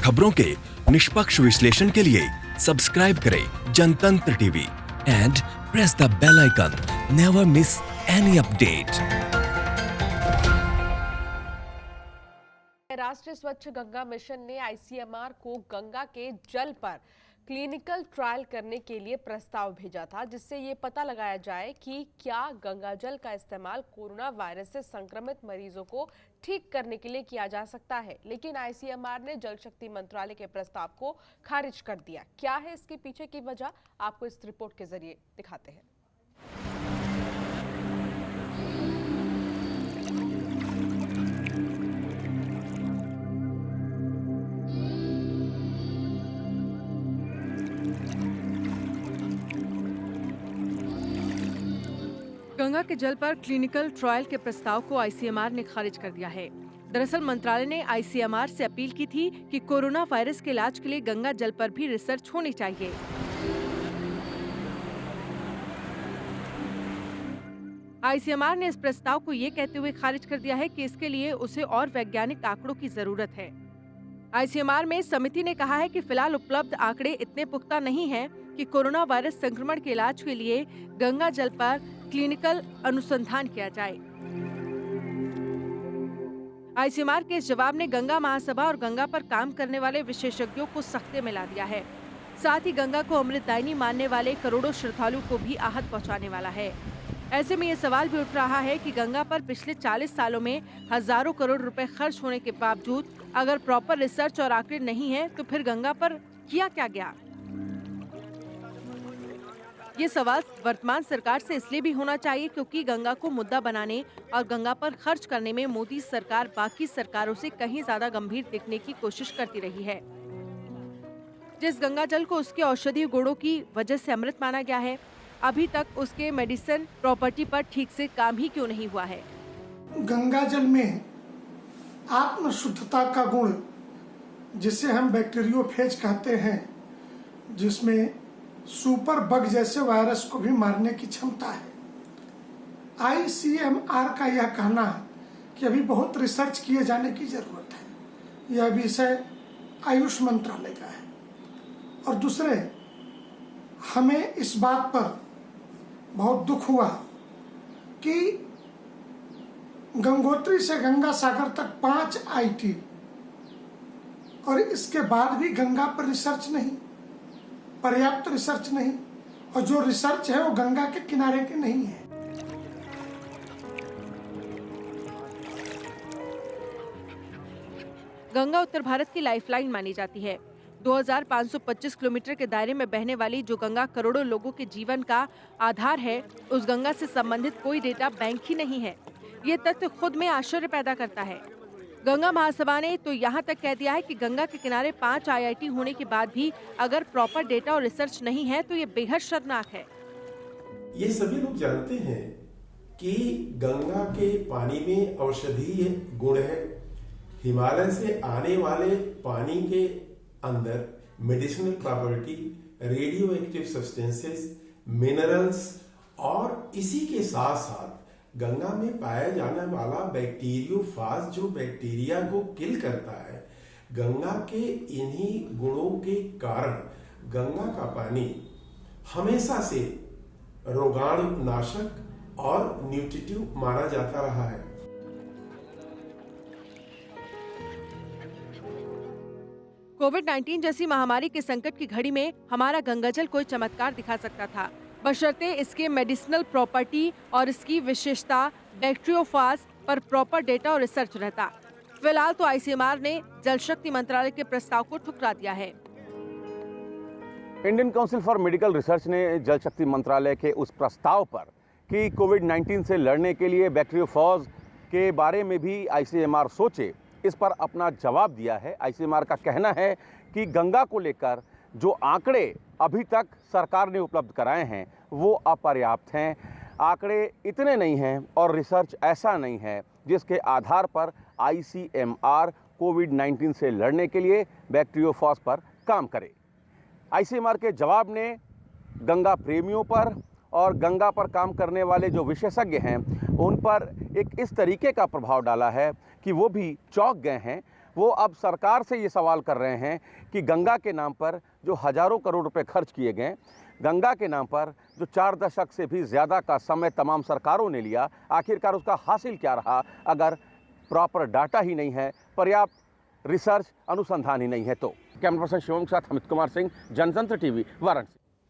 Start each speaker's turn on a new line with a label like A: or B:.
A: खबरों के निष्पक्ष विश्लेषण के लिए सब्सक्राइब करें Jantantra TV and press the bell icon. Never miss any update.
B: Rashtriya Swachh Ganga mission ने आईसीएमआर को गंगा के जल पर क्लिनिकल ट्रायल करने के लिए प्रस्ताव भेजा था, जिससे ये पता लगाया जाए कि क्या गंगा जल का इस्तेमाल कोरोना वायरस से संक्रमित मरीजों को ठीक करने के लिए किया जा सकता है। लेकिन आईसीएमआर ने जल शक्ति मंत्रालय के प्रस्ताव को खारिज कर दिया। क्या है इसके पीछे की वजह, आपको इस रिपोर्ट के जरिए दिखाते हैं।
C: गंगा के जल पर क्लिनिकल ट्रायल के प्रस्ताव को आईसीएमआर ने खारिज कर दिया है। दरअसल मंत्रालय ने आईसीएमआर से अपील की थी कि कोरोना वायरस के इलाज के लिए गंगा जल पर भी रिसर्च होनी चाहिए। आईसीएमआर ने इस प्रस्ताव को ये कहते हुए खारिज कर दिया है कि इसके लिए उसे और वैज्ञानिक आंकड़ों की जरूरत है। आईसीएमआर में समिति ने कहा है कि फिलहाल उपलब्ध आंकड़े इतने पुख्ता नहीं हैं कि कोरोना वायरस संक्रमण के इलाज के लिए गंगा जल पर क्लिनिकल अनुसंधान किया जाए। आईसीएमआर के इस जवाब ने गंगा महासभा और गंगा पर काम करने वाले विशेषज्ञों को सख्ते में ला दिया है। साथ ही गंगा को अमृतदायिनी मानने वाले करोड़ों श्रद्धालु को भी आहत पहुंचाने वाला है। ऐसे में ये सवाल भी उठ रहा है कि गंगा पर पिछले 40 सालों में हजारों करोड़ रुपए खर्च होने के बावजूद अगर प्रॉपर रिसर्च और आंकड़े नहीं है तो फिर गंगा पर किया क्या गया। ये सवाल वर्तमान सरकार से इसलिए भी होना चाहिए क्योंकि गंगा को मुद्दा बनाने और गंगा पर खर्च करने में मोदी सरकार बाकी सरकारों से कहीं ज्यादा गंभीर दिखने की कोशिश करती रही है। जिस गंगा जल को उसके औषधीय गुणों की वजह से अमृत माना गया है, अभी तक उसके मेडिसिन प्रॉपर्टी पर ठीक से काम ही क्यों नहीं हुआ है।
D: गंगा जल में आत्म शुद्धता का गुण, जिसे हम बैक्टीरियोफेज कहते हैं, जिसमें सुपर बग जैसे वायरस को भी मारने की क्षमता है। आईसीएमआर का यह कहना है कि अभी बहुत रिसर्च किए जाने की जरूरत है। यह विषय आयुष मंत्रालय का है। और दूसरे, हमें इस बात पर बहुत दुख हुआ कि गंगोत्री से गंगा सागर तक 5 आईटी और इसके बाद भी गंगा पर रिसर्च नहीं, पर्याप्त रिसर्च नहीं, और जो रिसर्च है वो गंगा के किनारे के नहीं है।
C: गंगा उत्तर भारत की लाइफलाइन मानी जाती है। 2525 किलोमीटर के दायरे में बहने वाली जो गंगा करोड़ों लोगों के जीवन का आधार है, उस गंगा से संबंधित कोई डेटा बैंक ही नहीं है। ये तथ्य खुद में आश्चर्य पैदा करता है। गंगा महासभा ने तो यहाँ तक कह दिया है कि गंगा के किनारे 5 आईआईटी होने के बाद भी अगर प्रॉपर डेटा और रिसर्च नहीं है तो ये बेहद शर्मनाक है।
E: ये सभी लोग जानते हैं कि गंगा के पानी में औषधीय गुण है। हिमालय से आने वाले पानी के अंदर medicinal property, radio active substances, minerals और इसी के साथ साथ गंगा में पाया जाने वाला बैक्टीरियोफाज, जो बैक्टीरिया को किल करता है, गंगा के इन्हीं गुणों के कारण गंगा का पानी हमेशा से रोगाणुनाशक और न्यूट्रिटिव माना जाता रहा है।
C: कोविड-19 जैसी महामारी के संकट की घड़ी में हमारा गंगाजल कोई चमत्कार दिखा सकता था, बशर्ते इसके मेडिसिनल प्रॉपर्टी और इसकी विशेषता बैक्टीरियोफाज पर प्रॉपर डेटा और रिसर्च रहता। फिलहाल तो आईसीएमआर ने जल शक्ति मंत्रालय के प्रस्ताव को ठुकरा दिया है।
F: Indian council for medical research ने जल शक्ति मंत्रालय के उस प्रस्ताव पर कि कोविड-19 से लड़ने के लिए बैक्टीरियोफाज के बारे में भी आईसीएमआर सोचे, इस पर अपना जवाब दिया है। आईसीएमआर का कहना है कि गंगा को लेकर जो आंकड़े अभी तक सरकार ने उपलब्ध कराए हैं वो अपर्याप्त हैं। आंकड़े इतने नहीं हैं और रिसर्च ऐसा नहीं है जिसके आधार पर आईसीएमआर कोविड-19 से लड़ने के लिए बैक्टीरियोफाज पर काम करे। आईसीएमआर के जवाब ने गंगा प्रेमियों पर और गंगा पर काम करने वाले जो विशेषज्ञ हैं उन पर एक इस तरीके का प्रभाव डाला है कि वो भी चौंक गए हैं वो अब सरकार से ये सवाल कर रहे हैं कि गंगा के नाम पर जो हजारों करोड़ रुपए खर्च किए गए, गंगा के नाम पर जो 4 दशक से भी ज़्यादा का समय तमाम सरकारों ने लिया, आखिरकार उसका हासिल क्या रहा अगर प्रॉपर डाटा ही नहीं है, पर्याप्त रिसर्च अनुसंधान ही नहीं है तो। कैमरा पर्सन शिवम के साथ अमित कुमार सिंह, जनतंत्र टीवी, वाराणसी।